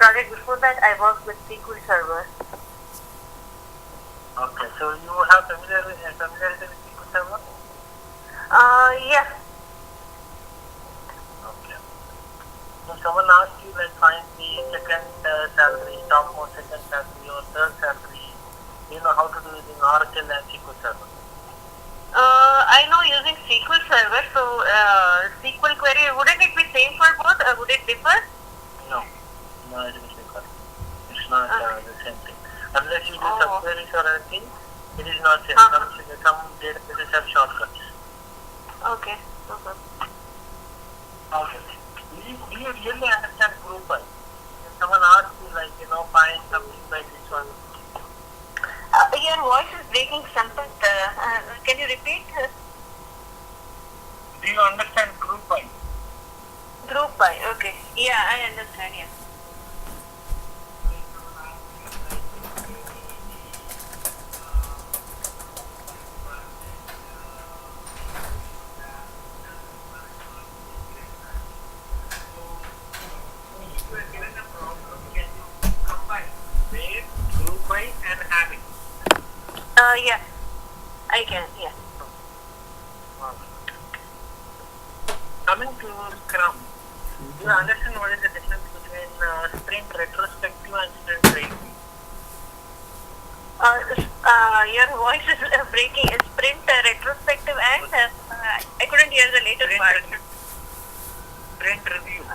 project before that, I worked with SQL Server. Okay, so you have familiarity with SQL Server? Yeah. Okay. So someone asked you like find the second salary, topmost second salary or third salary. You know how to do it in Oracle and SQL Server. I know using SQL Server, so SQL query, wouldn't it be same for both? Would it differ? No, it is different. It's not the same thing. Unless you do some queries or anything, it is not same. Some databases have shortcuts. Okay. Okay. Do you really understand group by? If someone asks you like, find something by this one. Your voice is breaking something. Can you repeat? Do you understand group by? Group by, okay. Yeah, I understand, yeah. Group by and having. Yeah, I can, yeah. Coming to Scrum, do you understand what is the difference between sprint retrospective and sprint review? Your voice is breaking. Sprint retrospective and I couldn't hear the later part. Sprint review.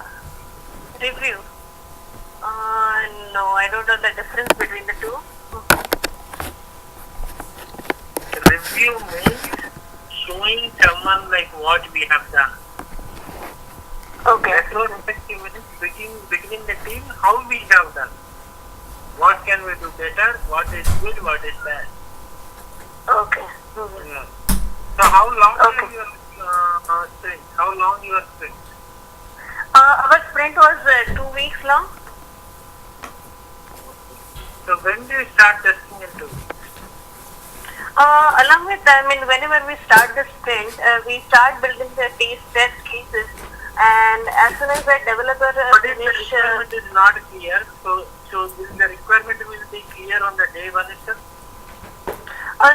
Review. No, I don't know the difference between the two. Review means showing someone like what we have done. Okay. Retrospective means beginning the team how we have done. What can we do better? What is good? What is bad? Okay. Yeah. So how long is your sprint? How long your sprint? Our sprint was 2 weeks long. So when do you start testing in 2 weeks? Along with, whenever we start the sprint, we start building the test cases, and as soon as the developer But if the requirement is not clear, so the requirement will be clear on the day one itself?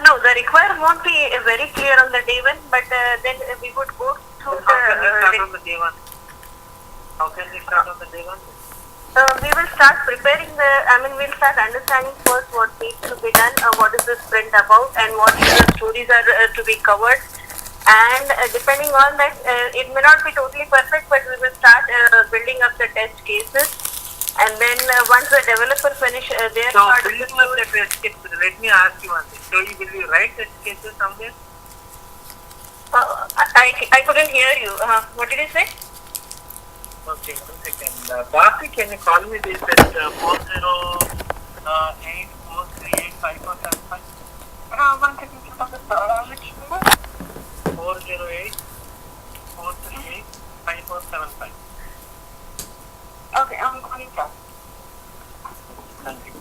No, the requirement won't be very clear on the day one, but then we would go through How can we start on the day one? How can we start on the day one? We will start preparing we'll start understanding first what needs to be done, what is the sprint about, and what stories are to be covered. And depending on that, it may not be totally perfect, but we will start building up the test cases. And then once the developer finish their part, building up the test cases, let me ask you one thing. So will you write test cases somewhere? I couldn't hear you. What did you say? Okay, 1 second. Basi, can you call me this at 408-438-5475? 1 second. Which number? 408-438-5475. Okay, I'm calling back. Thank you.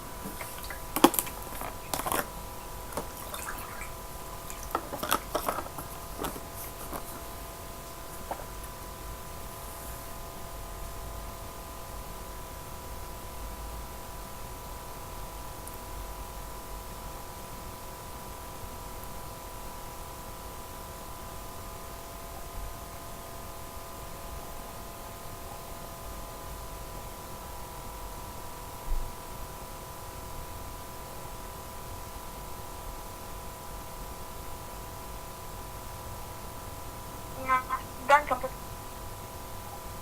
Done, complete.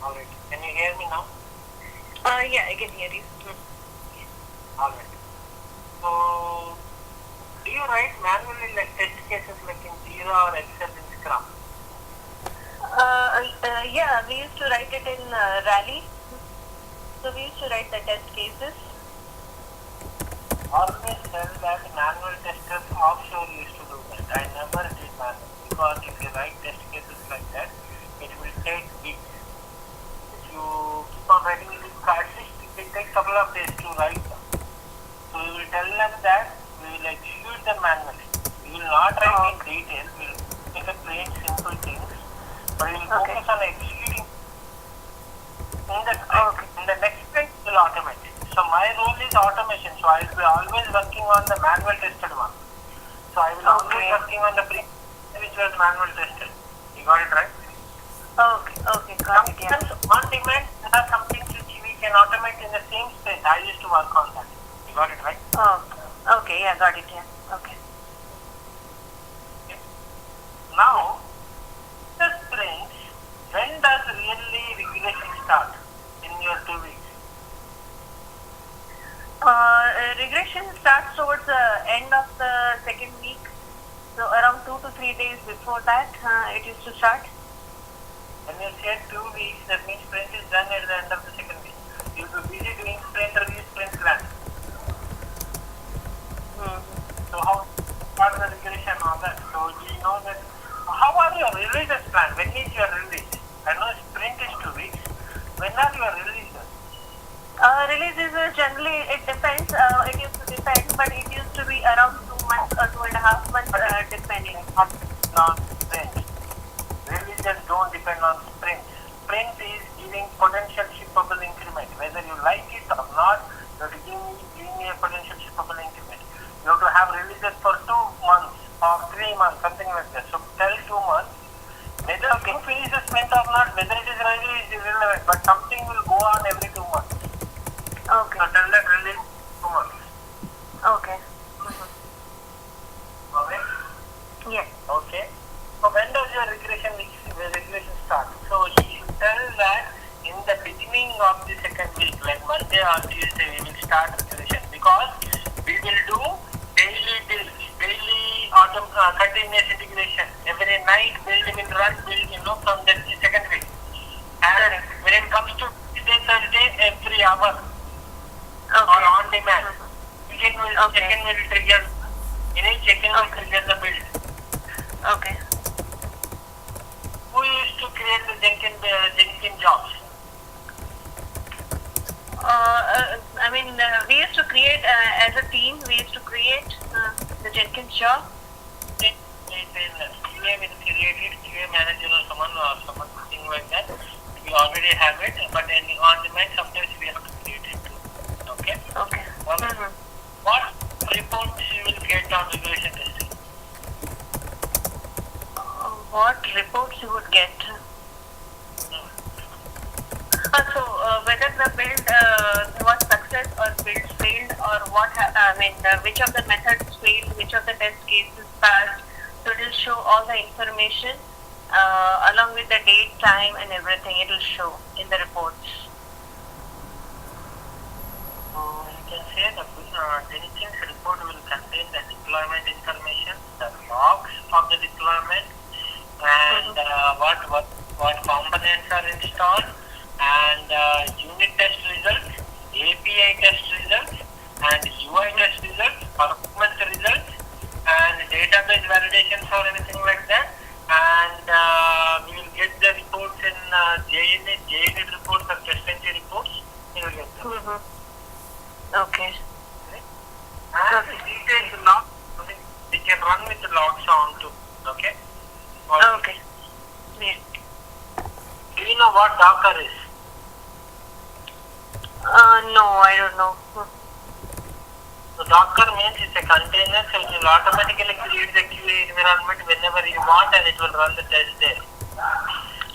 Alright. Can you hear me now? Yeah, I can hear you. Alright. So, do you write manually like test cases like in Jira or Excel in Scrum? Yeah, we used to write it in Rally. So we used to write the test cases. Always tell that manual testers offshore used to do that. I never did manual because if you write test cases like that, it will take weeks. If you keep on writing it, at least it will take a couple of days to write them. So you will tell them that we will execute them manually. We will not write in detail. We will make a plain simple things, but we will focus on executing in the sprint. In the next sprint, we will automate it. So my role is automation. So I will be always working on the manual tested one. So I will always working on the pre which was manual tested. You got it right? Okay, got it. Yeah. On demand, there are some things which we can automate in the same sprint. I used to work on that. You got it right? Okay, yeah, got it. Yeah. Okay. Now, the sprint, when does really regression start in your 2 weeks? Regression starts towards the end of the second week. So around 2 to 3 days before that, it used to start. When you say 2 weeks, that means sprint is done at the end of the second week. You will be busy doing sprint review, sprint plan. So how start the regression on that? So you know that. How are your releases planned? When is your release? I know sprint is 2 weeks. When are your releases? Releases generally, it depends. It used to depend, but it used to be around 2 months or 2.5 months, depending. On sprint. Releases don't depend on sprint. Sprint is giving potential shippable increment. Whether you like it or not, you have to give me a potential shippable increment. You have to have releases for 2 months or 3 months, something like that. So tell 2 months. Whether you finish the sprint or not, whether it is ready is irrelevant, but something will go on every 2 months. Okay. So tell that release 2 months. Okay. Okay? Yes. Okay. So when does your regression start? So you should tell that in the beginning of the second week, like Monday or Tuesday, we will start regression because we will do daily continuous integration. Every night build will run from the second week. And when it comes to Thursday, every hour or on demand, check-in will trigger. Check-in will trigger the build. Okay. Who used to create the Jenkins jobs? We used to create as a team. We used to create the Jenkins job. QA will create it. QA manager or something like that. We already have it, but on demand sometimes we have to create it too. Okay. Okay. What reports you will get on regression testing? What reports you would get? Whether the build was success or build failed, or which of the methods failed, which of the test cases passed. So it will show all the information along with the date, time, and everything. It will show in the reports. You can say the Jenkins report will contain the deployment information, the logs of the deployment, and what components are installed, and unit test results, API test results, and UI test results, performance results, and database validations or anything like that. And we will get the reports in JUnit reports or test entry reports. You will get them. Okay. And detailed log, we can run with the logs on too. Okay? Okay. Yeah. Do you know what Docker is? No, I don't know. So Docker means it's a container, so it will automatically create the QA environment whenever you want, and it will run the test there.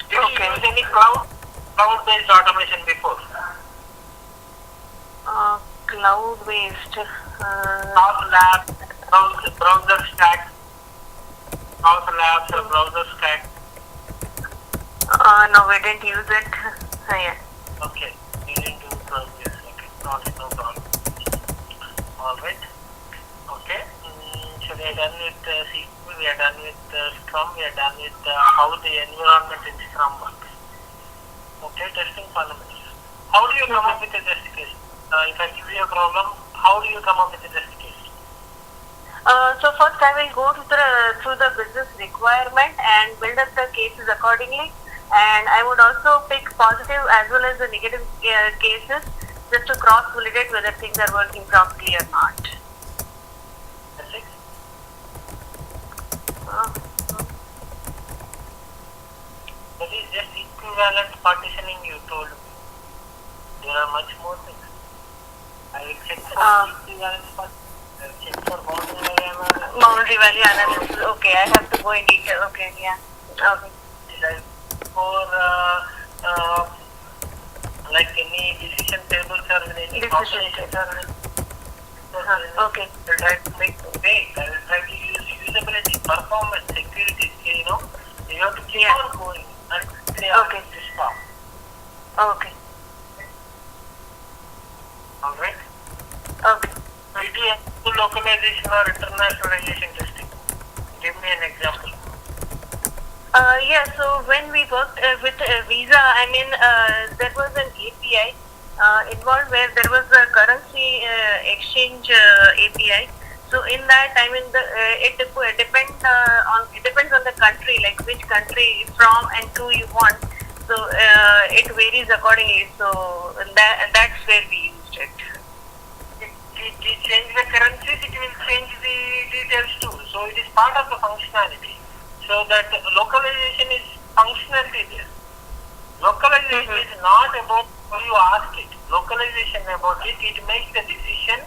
Did you use any cloud-based automation before? Cloud-based. Labs, browser stack. Labs or browser stack. No, we didn't use it. Yeah. Okay, you didn't do browser. Okay, no problem. Alright. Okay. So we are done with SQL, we are done with Scrum, we are done with how the environment in Scrum works. Okay, testing fundamentals. How do you come up with a test case? If I give you a problem, how do you come up with a test case? So first I will go through the business requirement and build up the cases accordingly. And I would also pick positive as well as the negative cases just to cross-validate whether things are working properly or not. That's it? That is just equivalent partitioning you told me. There are much more things. check for boundary value analysis. Boundary value analysis. Okay, I have to go in detail. Okay, yeah. Okay. For like any decision tables or any calculations or Okay. I will try to make weight. I will try to use usability, performance, security. You have to keep on going until they ask you to stop. Okay. Alright? Okay. Did you do localization or internationalization testing? Give me an example. Yeah, so when we worked with Visa, I mean, there was an API involved where there was a currency exchange API. So in that, I mean, it depends on the country, like which country from and to you want. So it varies accordingly. So that's where we used it. It change the currencies, it will change the details too. So it is part of the functionality. So that localization is functionality there. Localization is not about how you ask it. Localization about it makes the decision.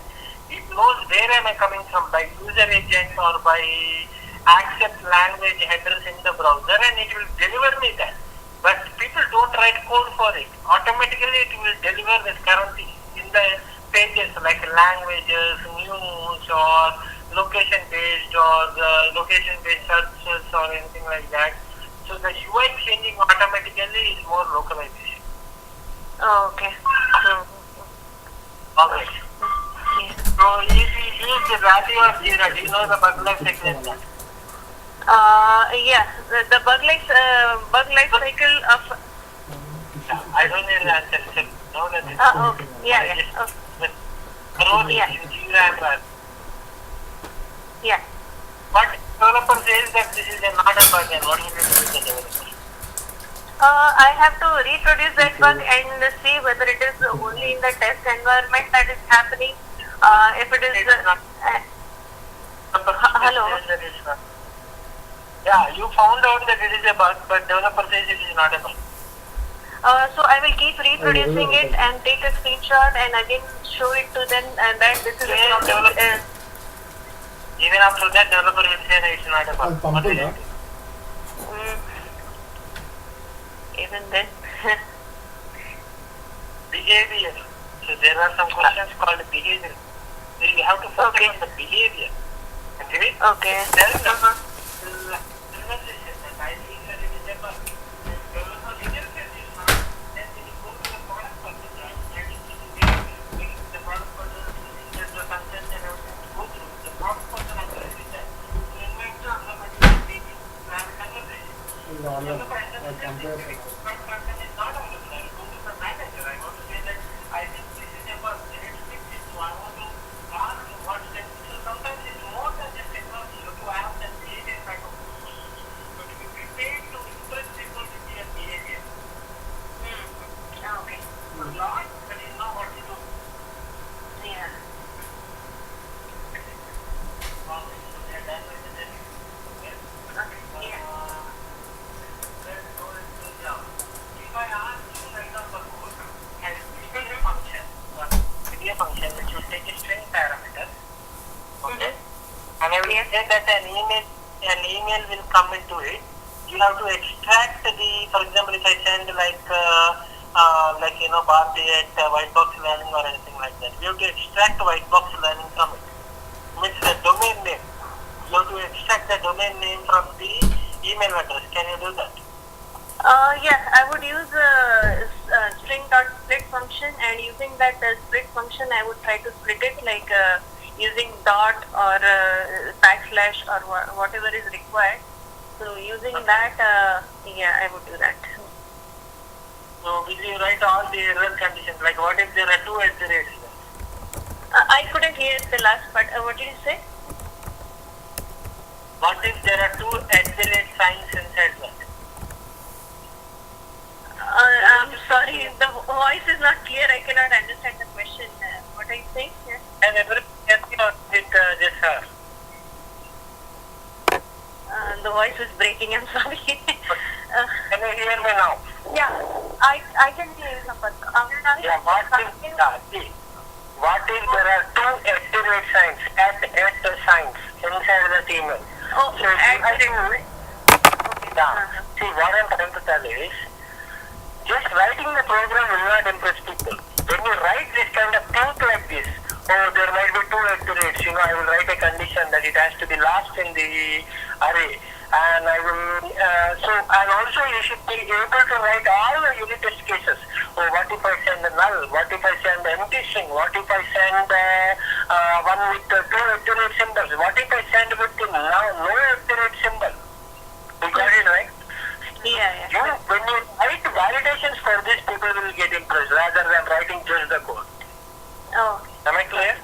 It knows where am I coming from by user agent or by accept language headers in the browser, and it will deliver me that. But people don't write code for it. Automatically it will deliver this currency in the pages like languages, news, or location based or the location based searches or anything like that. So the UI changing automatically is more localization. Oh, okay. Alright. So if you use the value of Jira, do you know the bug life cycle in that? Yeah, the bug life cycle of. I don't need the answer. Just know that it's Okay. Yeah. Road Yeah. in Jira and that. Yeah. But developer says that this is not a bug, and what will you do with the developer? I have to reproduce that bug and see whether it is only in the test environment that is happening. If it is. Hello. Yeah, you found out that it is a bug, but developer says it is not a bug. So I will keep reproducing it and take a screenshot and again show it to them and that this is a problem. Even after that, developer will say that it's not a bug. What will you do? Even then. Behavior. So there are some questions called behavior. So you have to focus on the behavior. Agree? Okay. Then the conversation that I think that it is a bug. Developer either says it's not, then when you go to the product person, right, the product person is the consent and everything to go through. The product person agrees with that. So in my exam, I'm going to have a conversation. Developer understands that product person is not available. I will go to the manager. I want to say that I think this is a bug. They need to fix it. So I want to ask what steps. So sometimes it's more than just technology. You have to have that behavior kind of. So to be prepared to impress people with your behavior. Okay. A lot, but you know what to do. Yeah. So they are done with the testing. Okay? Okay. Yeah. Let's go into Java. If I ask you to write down the code and create a function, which will take a string parameter, okay? And I will say that an email will come into it. You have to extract for example, if I send Bharti at white box learning or anything like that, we have to extract white box learning from it. Means the domain name. You have to extract the domain name from the email address. Can you do that? Yeah, I would use string.split function and using that split function I would try to split it like using dot or backslash or whatever is required. So using that, yeah, I would do that. So will you write all the error conditions? Like what if there are two at the rates? I couldn't hear the last part. What did you say? What if there are two at the rate signs inside that? I'm sorry, the voice is not clear. I cannot understand the question. What are you saying? Yeah. And everything or with just her? The voice is breaking. I'm sorry. Can you hear me now? Yeah, I can hear you, Sampath. Yeah, what What if there are two activate signs, at signs inside the email? Oh, So you have to, okay. yeah. See, what I'm trying to tell is, just writing the program will not impress people. When you write this kind of thing like this, oh, there might be two iterates, I will write a condition that it has to be last in the array. And I will, and also you should be able to write all the unit test cases. Oh, what if I send a null? What if I send empty string? What if I send one with two iterate symbols? What if I send with no iterate symbol? You got it right? Yeah. When you write validations for this, people will get impressed rather than writing just the code. Oh. Am I clear?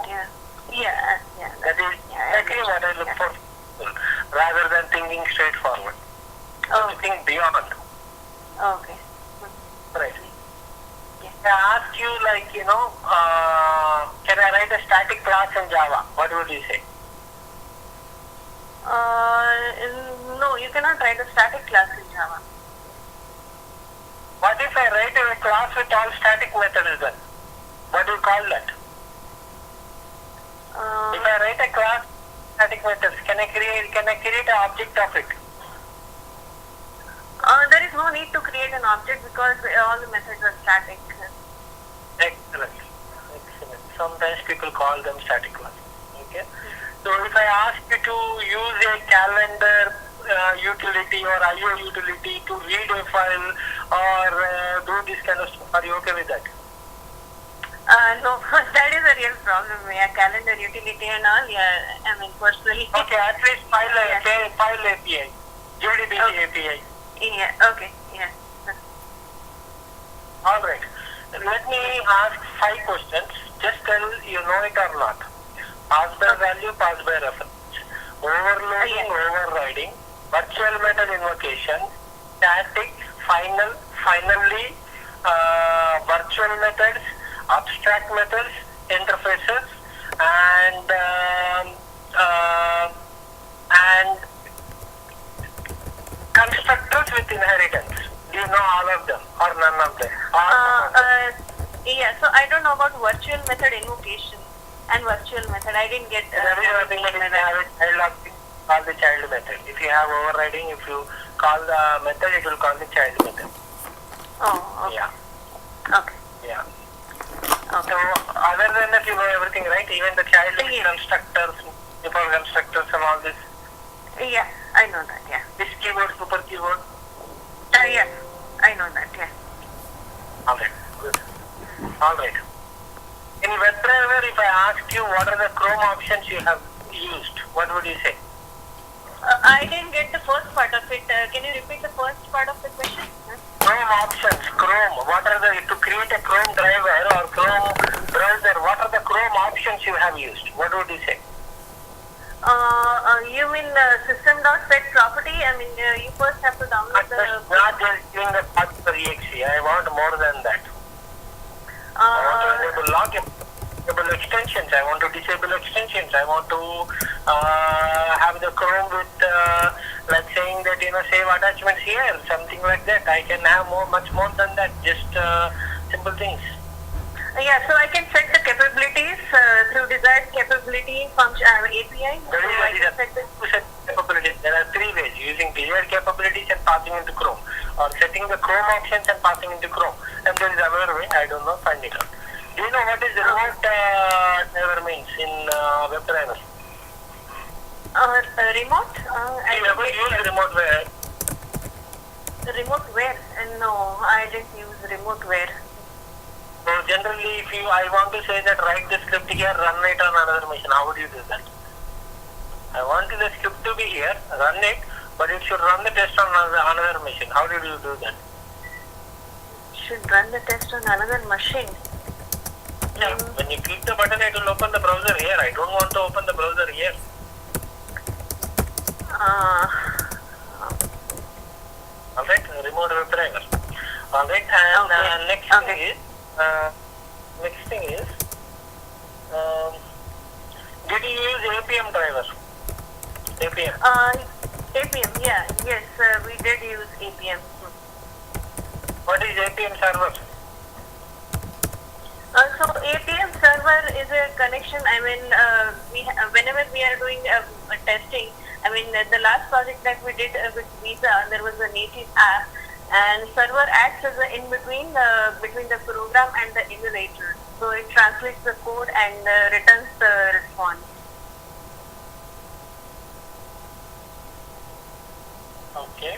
Yeah. That is exactly what I look for, rather than thinking straightforward. Oh. Think beyond. Okay. Right. Yeah. I ask you, can I write a static class in Java? What would you say? No, you cannot write a static class in Java. What if I write a class with all static methods then? What do you call that? If I write a class with static methods, can I create an object of it? There is no need to create an object because all the methods are static. Excellent. Sometimes people call them static classes. Okay. So if I ask you to use a calendar utility or IO utility to read a file or do this kind of stuff, are you okay with that? No, that is a real problem. Yeah, calendar utility and all. Yeah, I mean personally. Okay, at least file API, JDBC API. Yeah. Okay. Yeah. All right. Let me ask 5 questions. Just tell you know it or not. Pass by value, pass by reference. Overloading, overriding, virtual method invocation, static, finally, virtual methods, abstract methods, interfaces, and constructors with inheritance. Do you know all of them or none of them? Yeah, so I don't know about virtual method invocation and virtual method. I didn't get. There is nothing that if you have a child object, call the child method. If you have overriding, if you call the method, it will call the child method. Oh, okay. Yeah. Okay. Yeah. Okay. So other than that, you know everything, right? Even the child constructors, before constructors and all this. Yeah, I know that. Yeah. This keyboard, super keyboard. Yeah, I know that. Yeah. All right. Good. All right. In WebDriver, if I asked you what are the Chrome options you have used, what would you say? I didn't get the first part of it. Can you repeat the first part of the question? Chrome options, Chrome. What are to create a Chrome driver or Chrome browser, what are the Chrome options you have used? What would you say? You mean system.set property? I mean, you first have to download Not just doing the path.exe. I want more than that. I want to enable login, enable extensions. I want to disable extensions. I want to have the Chrome with, like saying that, save attachments here, something like that. I can have much more than that, just simple things. Yeah, so I can set the capabilities through desired capability function API. Capabilities. There are 3 ways: using desired capabilities and passing into Chrome, or setting the Chrome options and passing into Chrome. And there is another way. I don't know. Find it out. Do you know what is remote driver means in WebDriver? Remote? I never use remote where. Remote where? No, I didn't use remote where. So generally, if I want to say that write the script here, run it on another machine, how would you do that? I want the script to be here, run it, but it should run the test on another machine. How did you do that? Should run the test on another machine? Yeah, when you click the button, it will open the browser here. I don't want to open the browser here. Alright, remote WebDriver. Alright, and next thing is, did you use APM driver? APM. APM, yeah, yes, we did use APM. What is APM server? So APM server is a connection. I mean, whenever we are doing testing, I mean, the last project that we did with Visa, there was a native app, and server acts as a in between between the program and the emulator. So it translates the code and returns the response. Okay.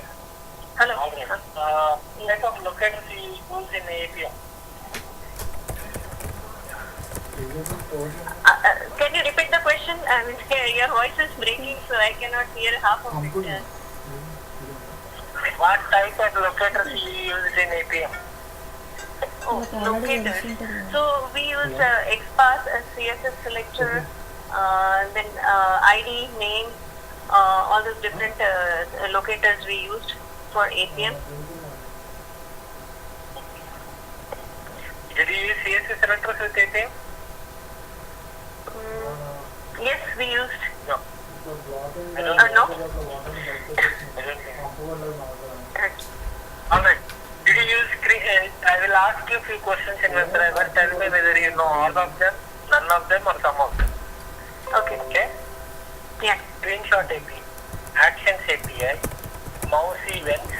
Hello. Alright. Type of locators we use in APM. Can you repeat the question? I mean, your voice is breaking, so I cannot hear half of it. What type of locators we use in APM? Oh, locators. So we use XPath, CSS selector, then ID, name, all those different locators we used for APM. Did you use CSS selectors with APM? Yes, we used. No. No? I don't think. Alright. Did you use I will ask you a few questions in WebDriver. Tell me whether you know all of them, none of them, or some of them. Okay. Okay? Yeah. Screenshot API, Actions API, Mouse Events,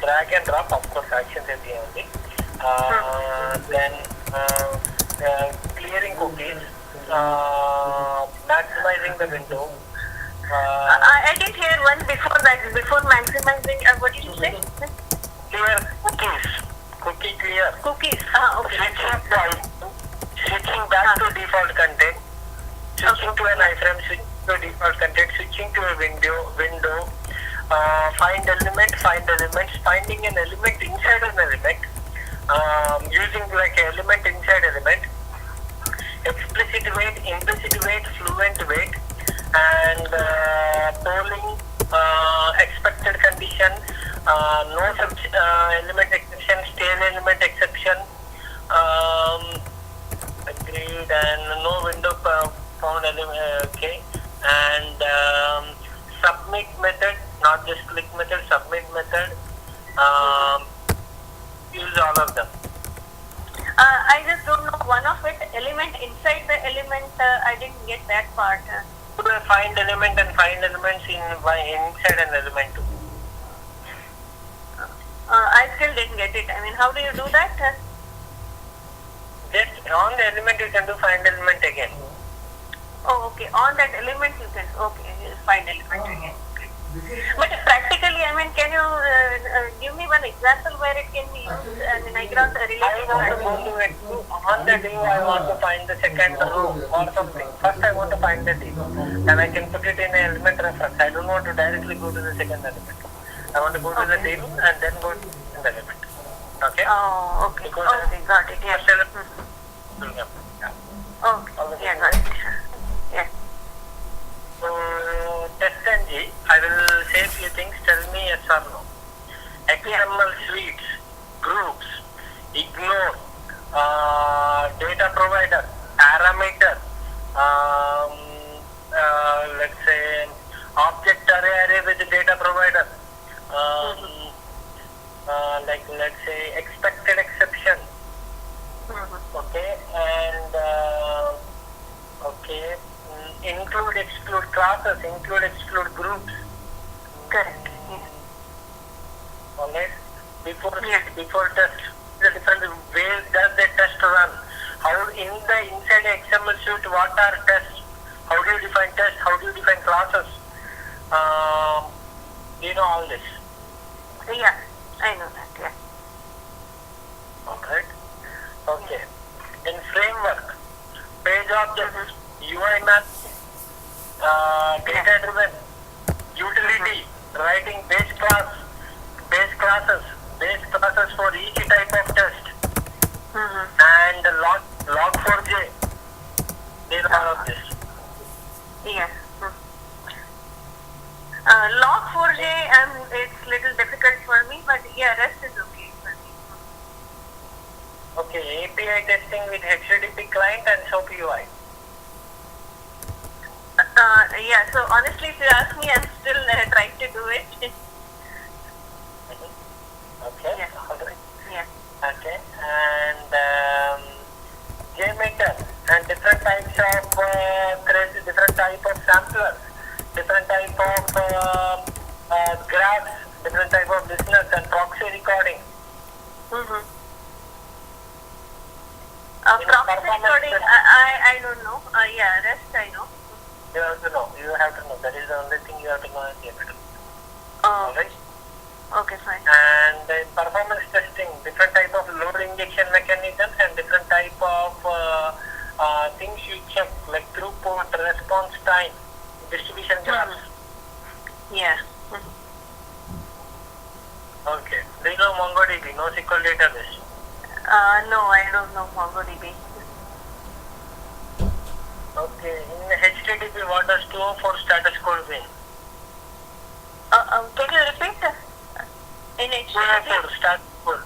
drag and drop, of course, Actions API only. Then clearing cookies, maximizing the window. I didn't hear one before that. Before maximizing, what did you say? Clear cookies. Cookie clear. Cookies. Okay. Switching back to default content. Switching to an iframe, switching to default content, switching to a window. Find elements, finding an element inside an element. Using like an element inside element. Explicit wait, implicit wait, fluent wait. And polling, expected condition, no element exception, stale element exception, agreed, and no window found element, okay, and submit method, not just click method, submit method, use all of them. I just don't know one of it. Element inside the element, I didn't get that part. Find element and find elements inside an element too. I still didn't get it. I mean, how do you do that? Just on the element you can do find element again. Oh, okay. On that element you can, okay, find element again. Okay. But practically, I mean, can you give me one example where it can be used? I mean, I cannot relate to on the day I want to find the second row or something. First I want to find the table and I can put it in an element reference. I don't want to directly go to the second element. I want to go to the table and then go to the element. Okay? Oh, okay. Because Okay, got it. Yeah. first element. Yeah. Okay. Yeah, got it. Yeah. So, test NG, I will say a few things. Tell me yes or no. XML suites, groups, ignore, data provider, parameter, let's say object array with data provider, like let's say expected exception, okay, and okay, include exclude classes, include exclude groups. Correct. Alright, before test, the different ways does the test run? How in the inside XML suite, what are tests? How do you define tests? How do you define classes? You know all this. Yeah, I know that. Yeah. Alright. Okay. In framework, page objects, UI map, data driven, utility, writing base classes for each type of test, and log4j. They know all of this. Yeah. Log4j, it's little difficult for me, but yeah, rest is okay for me. Okay, API testing with HTTP client and SOAP UI. Yeah, so honestly, if you ask me, I'm still trying to do it. Okay. Yeah. Alright. Yeah. Okay. And J-meter, and different types of threads, different type of samplers, different type of graphs, different type of business and proxy recording. Proxy recording, I don't know. Yeah, rest I know. You have to know. You have to know. That is the only thing you have to know in J-meter. Oh, Alright? okay, fine. And in performance testing, different type of load injection mechanisms and different type of things you check, like throughput, response time, distribution graphs. Yeah. Okay. Do you know MongoDB, NoSQL database? No, I don't know MongoDB. Okay. In HTTP, what does 204 status code mean? Can you repeat? In HTTP? 204 status code.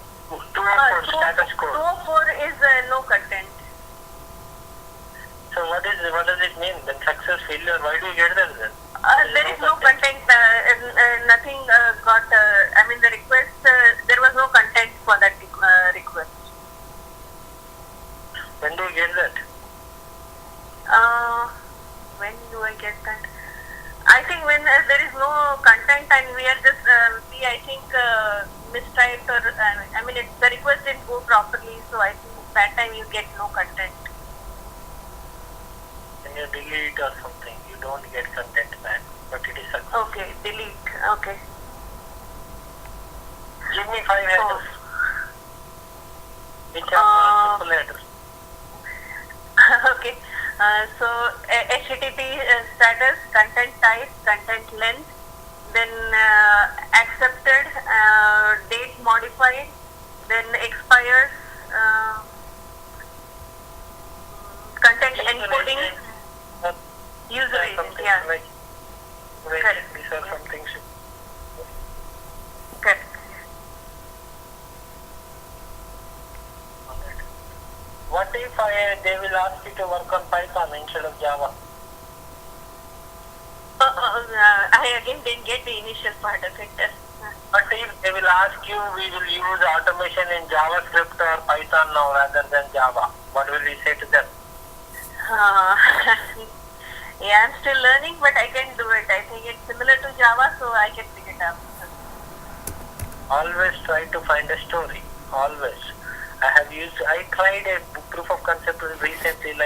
204 status code. 204 is no content. So what does it mean? Then success, failure, why do you get that then? There is no content, nothing got, the request, there was no content for that request. When do you get that? When do I get that? I think when there is no content and we are just, mistyped or, the request didn't go properly, so I think that time you get no content. When you delete or something, you don't get content back, but it is success. Okay, delete, okay. Give me 5 headers. Which are simple headers. Okay. So HTTP status, content type, content length, then accepted, date modified, then expires, content encoding, user agent, yeah. Correct. These are some things. Correct. What if they will ask you to work on Python instead of Java? I again didn't get the initial part of it. But if they will ask you, we will use automation in JavaScript or Python now rather than Java, what will you say to them? Yeah, I'm still learning, but I can do it. I think it's similar to Java, so I can pick it up. Always try to find a story. Always. I tried a proof of concept recently, in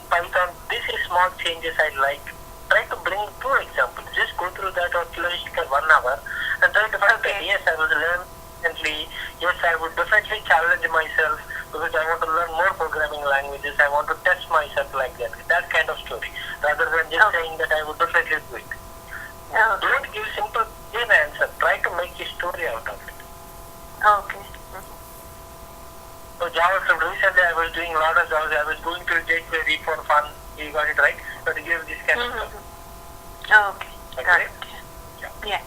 Python, this is small changes I like. Try to bring 2 examples. Just go through that or at least 1 hour and try to find that, yes, I was learning recently. Yes, I would definitely challenge myself because I want to learn more programming languages. I want to test myself like that. That kind of story. Rather than just saying that I would definitely do it. Don't give simple plain answer. Try to make a story out of it. Okay. So JavaScript, recently I was doing a lot of Java. I was going to jQuery for fun. You got it right? But give this kind of stuff. Okay. Got it. Yeah.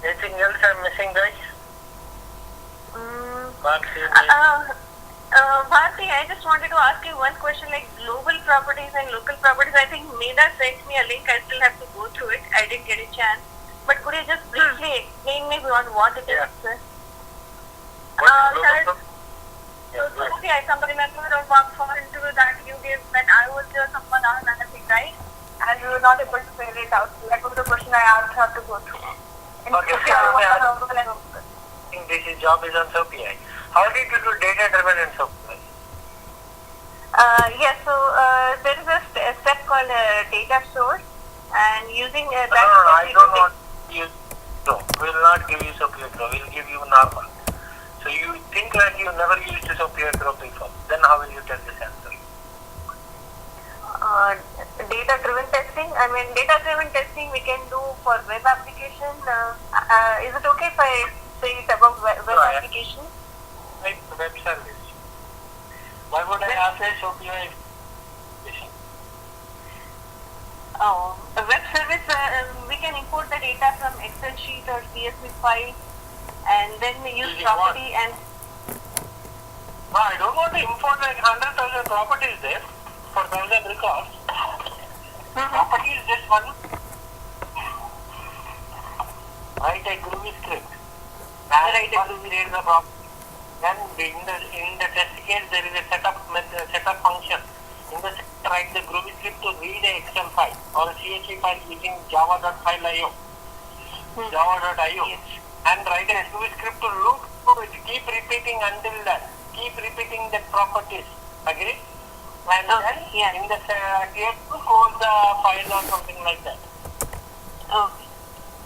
Anything else I'm missing, guys? Bharti, I just wanted to ask you one question, like global properties and local properties. I think Meda sent me a link. I still have to go through it. I didn't get a chance. But could you just briefly explain me on what it is? Okay, I come remember about for interview that you gave when I was there, someone asked anything, right? And we were not able to figure it out. So that was the question I asked her to go through. Okay, I think this job is on SoapAI. How did you do data-driven in SoapAI? Yes, so there is a step called data source, and using that. No, I don't want you. No, we'll not give you SoapAI Pro. We'll give you normal. So you think like you never used SoapAI Pro before. Then how will you tell this answer? Data-driven testing. Data-driven testing we can do for web application. Is it okay if I say it about web application? Like web service. Why would I ask a SoapAI application? A web service, we can import the data from Excel sheet or CSV file, and then we use property and. No, I don't want to import like 100,000 properties there for 1,000 records. Property is just one. Write a Groovy script. Create the property. Then in the test case there is a setup function. In the set, write the Groovy script to read a Excel file or a CSV file using java.file.io, java.io, and write a Groovy script to loop through it. Keep repeating until that. Keep repeating the properties. Agree? And then in the table code the file or something like that. Okay.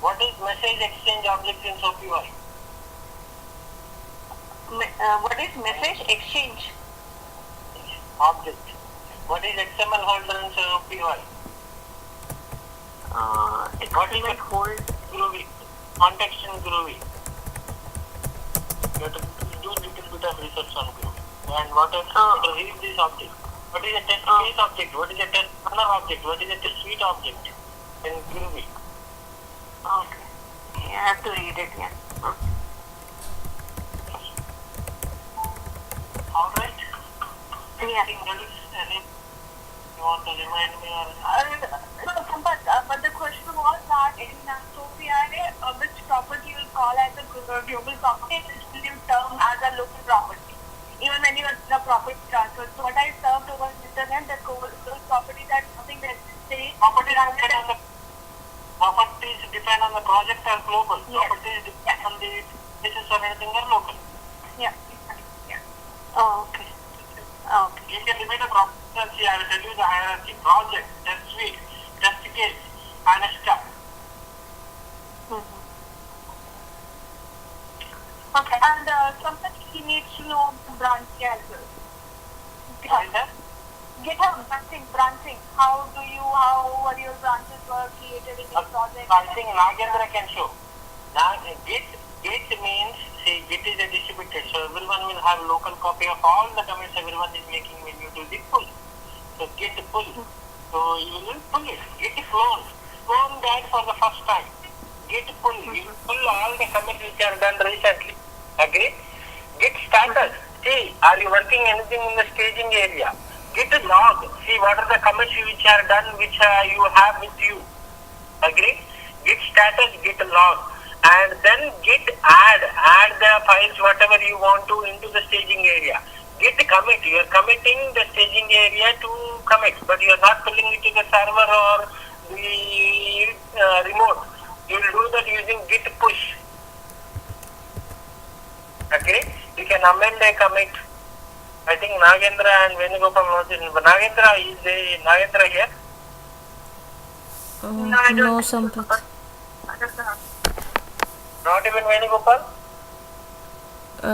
What is message exchange object in SOAP-UI? What is message exchange Object. What is XML holder in SOAP-UI? What is XML hold? Groovy? Context in Groovy. You have to do a little bit of research on Groovy. And what is read this object? What is a test case object? What is a test runner object? What is a test suite object in Groovy? Okay. I have to read it, yeah. Alright. Yeah. Anything else? You want to remind me or? But the question was that in SOAP-UI, which property you will call as a global property, which will you term as a local property, even when you are the property transfer. So what I served over the internet, the global property, that's something that say Properties depend on the project or global. Yes. Properties depend on the basis or anything or local. Yeah. Oh, okay. Okay. You can limit a property. See, I will tell you the hierarchy. Project, test suite, test case, and a step. Okay, and somebody needs to know branching as well. What is that? GitHub branching. How are your branches were created in your project? I think Nagendra can show. Git means, see, Git is a distributed, so everyone will have local copy of all the commits everyone is making when you do the pull. So Git pull. So you will pull it. Git clone. Clone that for the first time. Git pull. You pull all the commits which are done recently. Agree? Git status. See, are you working anything in the staging area? Git log. See, what are the commits which are done, which you have with you. Agree? Git status, Git log. And then Git add the files, whatever you want to, into the staging area. Git commit. You are committing the staging area to commit, but you are not pulling it to the server or the remote. You will do that using Git push. Okay? You can amend a commit. I think Nagendra and Venugopal knows it. But Nagendra, is Nagendra here? No, Sampath. Not even Venugopal?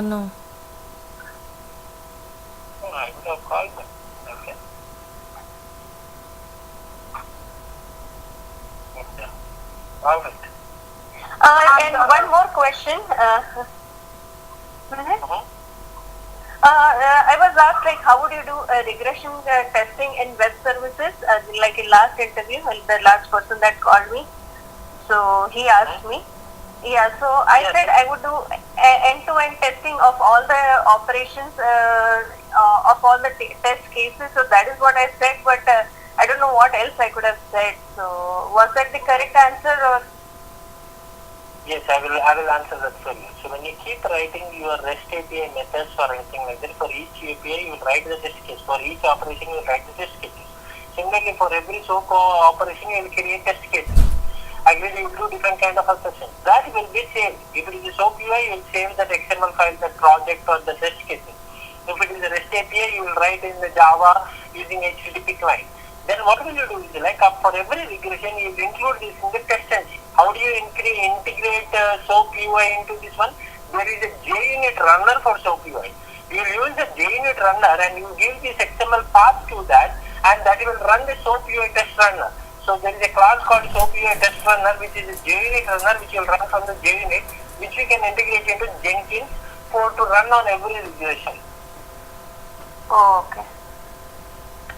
No. Oh, I would have called them. Okay. Okay. All right. And one more question. I was asked, like, how would you do regression testing in web services? Like in last interview, the last person that called me. So he asked me. Yeah, so I said I would do end-to-end testing of all the operations, of all the test cases. So that is what I said, but I don't know what else I could have said. So was that the correct answer, or? Yes, I will answer that for you. So when you keep writing your REST API methods or anything like that, for each API you will write the test case. For each operation you will write the test cases. Similarly, for every SOAP operation you will create test cases. Again, you will do different kind of assertions. That will be saved. If it is a SOAP UI, you will save that XML file, that project or the test cases. If it is a REST API, you will write in the Java using HTTP client. Then what will you do is, like, for every regression, you will include this in the test engine. How do you integrate SOAP UI into this one? There is a JUnit runner for SOAP UI. You will use the JUnit runner and you give this XML path to that, and that will run the SOAP UI test runner. So there is a class called SOAP UI test runner, which is a JUnit runner, which will run from the JUnit, which we can integrate into Jenkins to run on every regression. Oh, okay.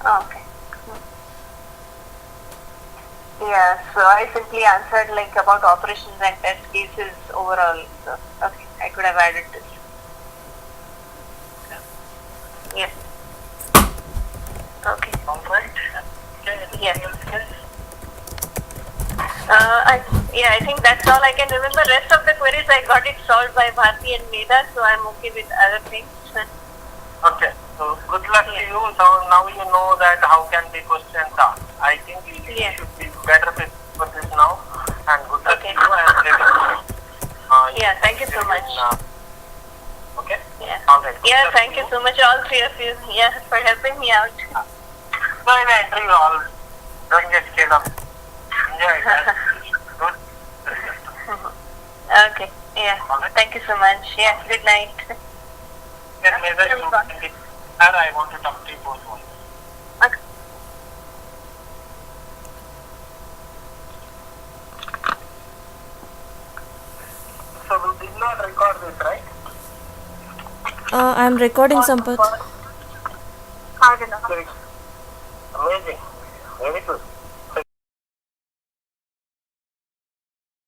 Okay. Yeah, so I simply answered like about operations and test cases overall. So, okay, I could have added this. Yes. Okay. All right. Okay. Yes. Anything else? I think that's all I can remember. Rest of the queries I got it solved by Bharti and Veda, so I'm okay with other things. Okay. So good luck to you. So now you know that how can the questions asked. I think you should be better fit for this now. And good luck to you. Yeah, thank you so much. Okay? Yeah. All right. Yeah, thank you so much, all three of you. Yeah, for helping me out. So in the interview, all don't get scared of. Enjoy it. Good. Okay. Yeah. Thank you so much. Yeah. Good night. Then maybe I want to talk to you both once. Okay. So we did not record this, right? I'm recording, Sampath. I don't know. Amazing. Very good.